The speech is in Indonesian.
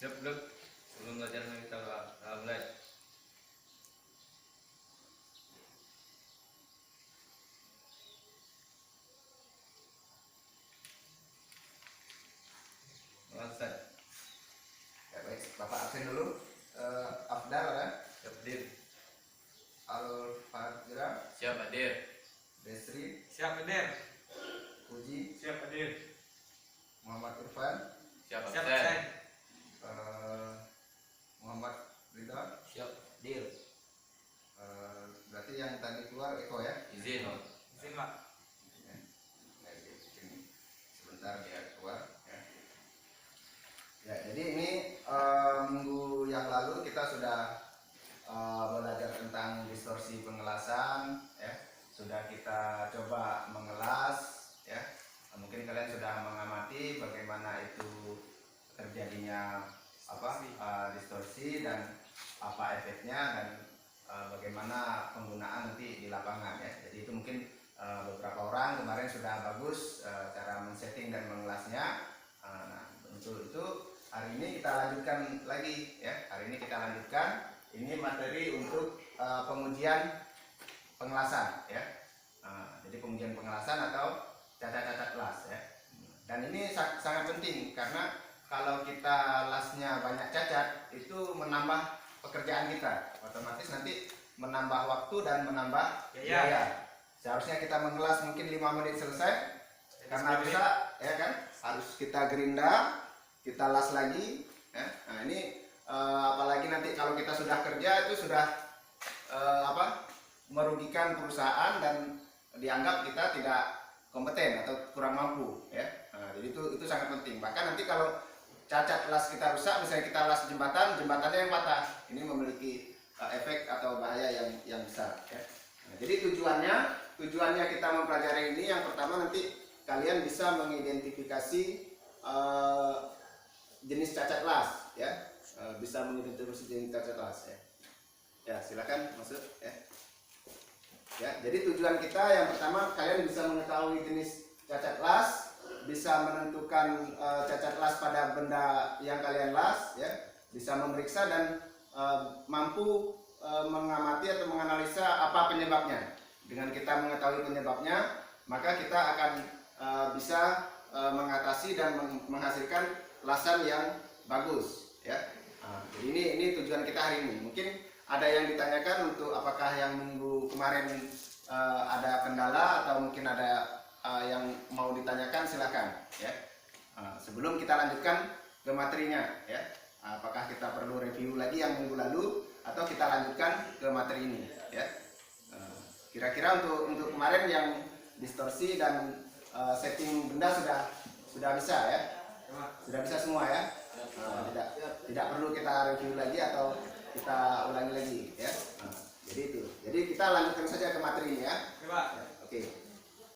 Blok sebelum belajar kita mulai. Selesai. Ya, baik, Bapak absen dulu. Afdal ya? Hadir. Al-Fadra, Siap hadir. Desri, Siap hadir. Puji, Siap hadir. Muhammad Irfan, Siap Siap absen. absen. Muhammad Ridha. Siap hadir. Berarti yang tadi keluar Eko ya? Izin. Izin Pak. Ya. Sebentar dia keluar. Ya, ya jadi ini minggu yang lalu kita sudah belajar tentang distorsi pengelasan, ya. Sudah kita coba mengelas, ya. Mungkin kalian sudah mengamati bagaimana itu terjadinya distorsi dan apa efeknya dan bagaimana penggunaan nanti di lapangan, ya. Jadi itu mungkin beberapa orang kemarin sudah bagus cara men-setting dan mengelasnya. Nah, untuk itu hari ini kita lanjutkan lagi, ya. Hari ini kita lanjutkan. Ini materi untuk pengujian pengelasan, ya. Jadi pengujian pengelasan atau cacat-cacat las, ya. Dan ini sangat penting karena kalau kita lasnya banyak cacat itu menambah pekerjaan kita, otomatis nanti menambah waktu dan menambah biaya. Seharusnya kita mengelas mungkin 5 menit selesai, karena rusak, ya kan? Harus kita gerinda, kita las lagi, ya. Nah ini apalagi nanti kalau kita sudah kerja itu sudah merugikan perusahaan dan dianggap kita tidak kompeten atau kurang mampu, ya. Nah, jadi itu sangat penting. Bahkan nanti kalau cacat las kita rusak, misalnya kita las jembatannya yang patah, ini memiliki efek atau bahaya yang besar, ya. Nah, jadi tujuannya kita mempelajari ini, yang pertama nanti kalian bisa mengidentifikasi jenis cacat las, ya. Bisa mengidentifikasi jenis cacat las, ya. Ya, silakan masuk, ya. Ya, jadi tujuan kita yang pertama kalian bisa mengetahui jenis cacat las, bisa menentukan cacat las pada benda yang kalian las, ya, bisa memeriksa dan mampu mengamati atau menganalisa apa penyebabnya. Dengan kita mengetahui penyebabnya, maka kita akan bisa mengatasi dan menghasilkan lasan yang bagus, ya. Jadi ini tujuan kita hari ini. Mungkin ada yang ditanyakan untuk apakah yang minggu kemarin ada kendala atau mungkin ada yang mau ditanyakan, silakan, ya. Sebelum kita lanjutkan ke materinya, ya. Apakah kita perlu review lagi yang minggu lalu atau kita lanjutkan ke materi ini, ya. Kira-kira untuk kemarin yang distorsi dan setting benda sudah bisa, ya. Sudah bisa semua, ya. Tidak perlu kita review lagi atau kita ulangi lagi, ya. Jadi itu. Jadi kita lanjutkan saja ke materi ini, ya. Oke, Pak. Oke.